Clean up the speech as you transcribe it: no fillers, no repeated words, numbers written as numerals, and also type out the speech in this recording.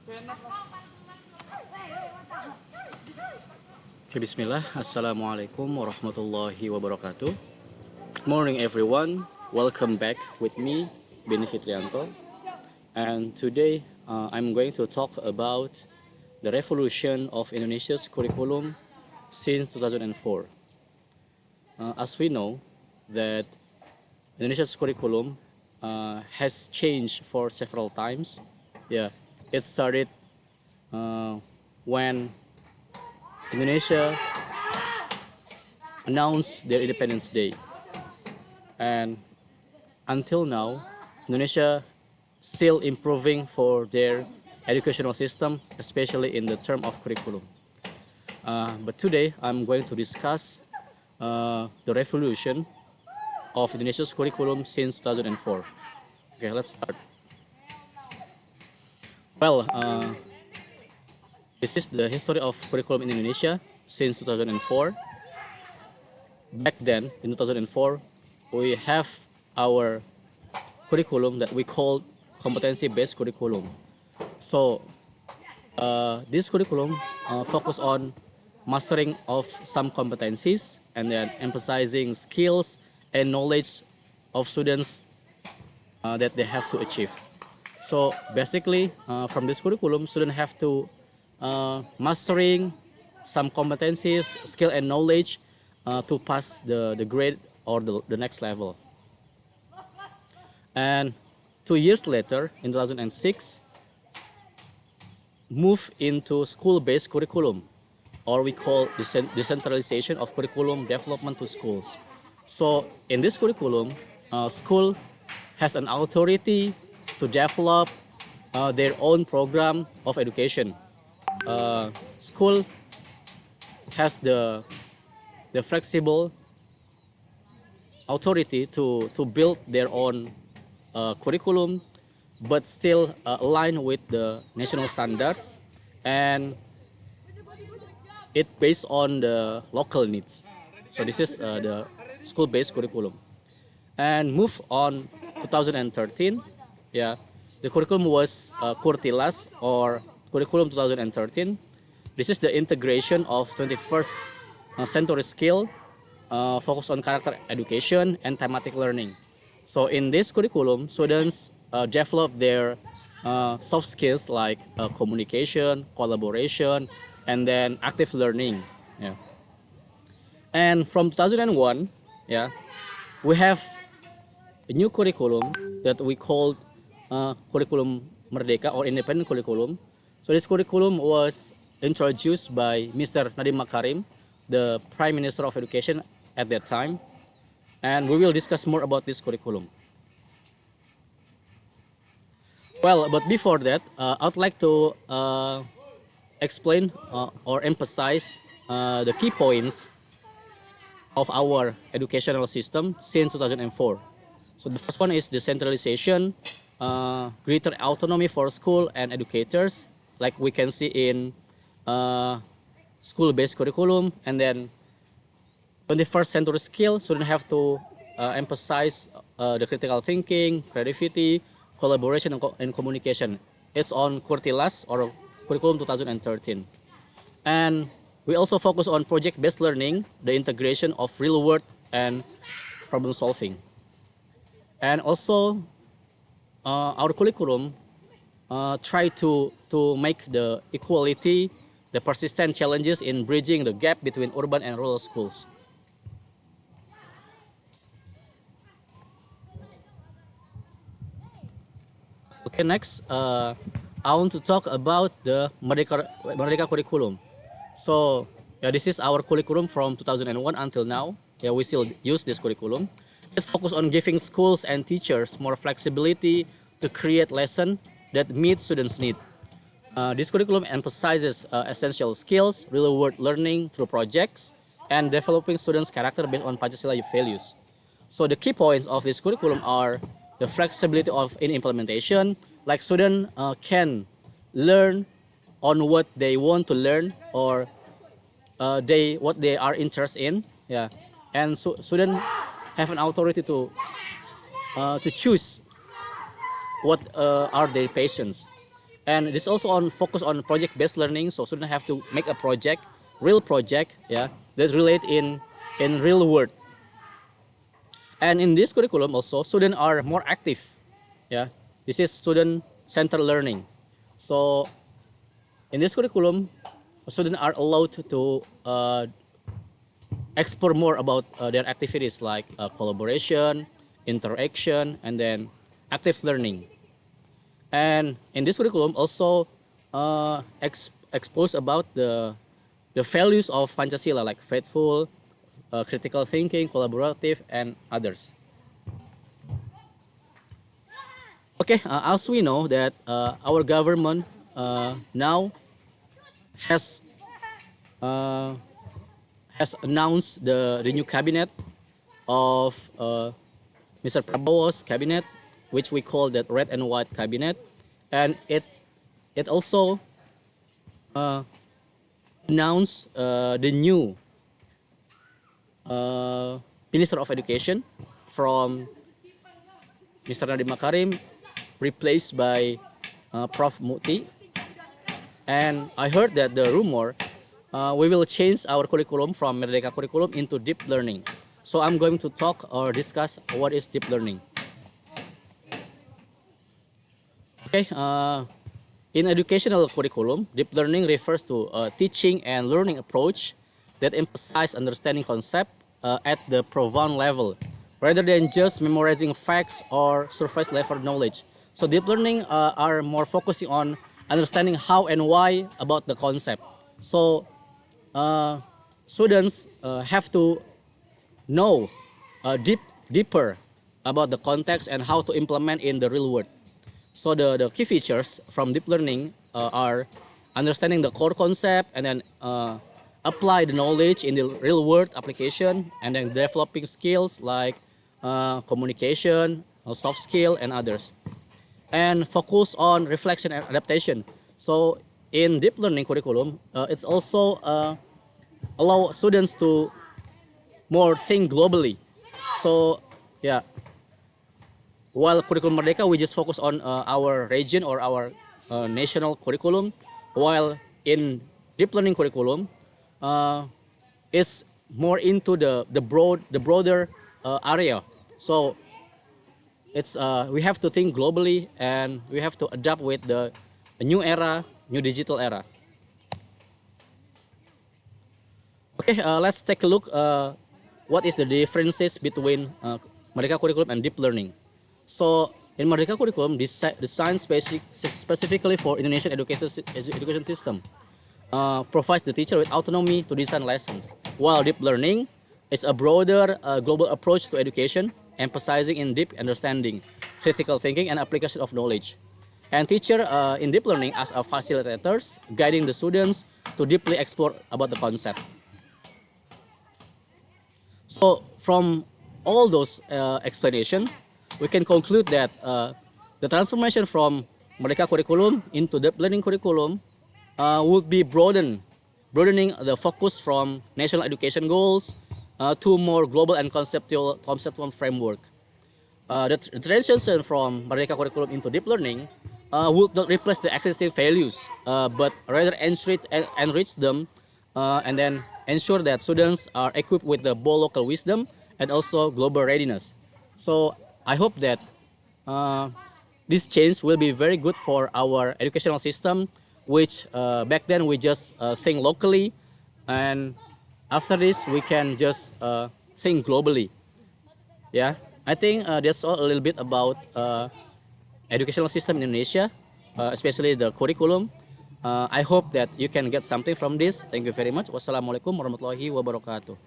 Okay, Bismillah. Assalamualaikum warahmatullahi wabarakatuh. Good morning, everyone. Welcome back with me, Beni Fitrianto. And today, I'm going to talk about the revolution of Indonesia's curriculum since 2004. As we know, that Indonesia's curriculum has changed for several times. Yeah, it started when Indonesia announced their Independence Day, and until now, Indonesia still improving for their educational system, especially in the term of curriculum. But today, I'm going to discuss the revolution of Indonesia's curriculum since 2004. Okay, let's start. Well, this is the history of curriculum in Indonesia since 2004. Back then, in 2004, we have our curriculum that we called competency-based curriculum. So, this curriculum focus on mastering of some competencies and then emphasizing skills and knowledge of students that they have to achieve. So basically, from this curriculum, students have to mastering some competencies, skill and knowledge to pass the grade or the next level. And 2 years later, in 2006, move into school-based curriculum, or we call decentralization of curriculum development to schools. So in this curriculum, school has an authority to develop their own program of education. School has the flexible authority to build their own curriculum, but still align with the national standard, and it based on the local needs. So this is the school-based curriculum. And move on 2013, yeah, the curriculum was Kurtilas or curriculum 2013. This is the integration of 21st century skill, focus on character education and thematic learning. So in this curriculum, students develop their soft skills like communication, collaboration, and then active learning. Yeah. And from 2001, yeah, we have a new curriculum that we called curriculum Merdeka or independent curriculum. So this curriculum was introduced by Mr. Nadiem Makarim, the Prime Minister of Education at that time, and we will discuss more about this curriculum. Well, but before that, I'd like to explain or emphasize the key points of our educational system since 2004. So the first one is decentralization, greater autonomy for school and educators, like we can see in school-based curriculum, and then 21st century skill, students have to emphasize the critical thinking, creativity, collaboration, and communication. It's on Kurtilas or curriculum 2013. And we also focus on project-based learning, the integration of real world and problem solving. And also, our curriculum try to make the equality, the persistent challenges in bridging the gap between urban and rural schools. Okay, next, I want to talk about the Merdeka curriculum. So, yeah, this is our curriculum from 2001 until now. Yeah, we still use this curriculum. It focuses on giving schools and teachers more flexibility to create lessons that meet students' needs. This curriculum emphasizes essential skills, real-world learning through projects, and developing students' character based on Pancasila values. So the key points of this curriculum are the flexibility of in implementation, like students can learn on what they want to learn or what they are interested in. Yeah, and so students have an authority to choose what are their passions. And this also on focus on project-based learning. So students have to make a project, real project, yeah, that relate in real world. And in this curriculum also, students are more active. Yeah, this is student-centered learning. So in this curriculum, students are allowed to explore more about their activities like collaboration, interaction, and then active learning. And in this curriculum also expose about the values of Pancasila like faithful, critical thinking, collaborative, and others. Okay, as we know that our government now has uh, has announced the new cabinet of Mr. Prabowo's cabinet, which we call the red and white cabinet, and it also announced the new Minister of Education from Mr. Nadiem Makarim, replaced by Prof. Muti. And I heard that the rumor we will change our curriculum from Merdeka curriculum into deep learning. So I'm going to talk or discuss what is deep learning. Okay, in educational curriculum, deep learning refers to a teaching and learning approach that emphasize understanding concept at the profound level, rather than just memorizing facts or surface level knowledge. So deep learning are more focusing on understanding how and why about the concept. So students have to know deeper about the context and how to implement in the real world. So the key features from deep learning are understanding the core concept and then apply the knowledge in the real world application, and then developing skills like communication, soft skill, and others. And focus on reflection and adaptation. So in deep learning curriculum, it's also allow students to more think globally. So yeah, while curriculum Merdeka we just focus on our region or our national curriculum, while in deep learning curriculum it's more into the broader area. So it's we have to think globally and we have to adapt with the new era, new digital era. Okay, let's take a look what is the differences between Merdeka curriculum and deep learning. So in Merdeka curriculum, designed specifically for Indonesian education system, provides the teacher with autonomy to design lessons, while deep learning is a broader global approach to education, emphasizing in deep understanding, critical thinking, and application of knowledge. And teacher in deep learning as a facilitators, guiding the students to deeply explore about the concept. So from all those explanation, we can conclude that the transformation from Merdeka curriculum into deep learning curriculum would be broadening the focus from national education goals to more global and conceptual framework. The transition from Merdeka curriculum into deep learning would not replace the existing values, but rather enrich them and then ensure that students are equipped with the both local wisdom and also global readiness. So I hope that this change will be very good for our educational system, which back then we just think locally, and after this we can just think globally. Yeah, I think that's all a little bit about educational system in Indonesia, especially the curriculum. I hope that you can get something from this. Thank you very much. Wassalamualaikum warahmatullahi wabarakatuh.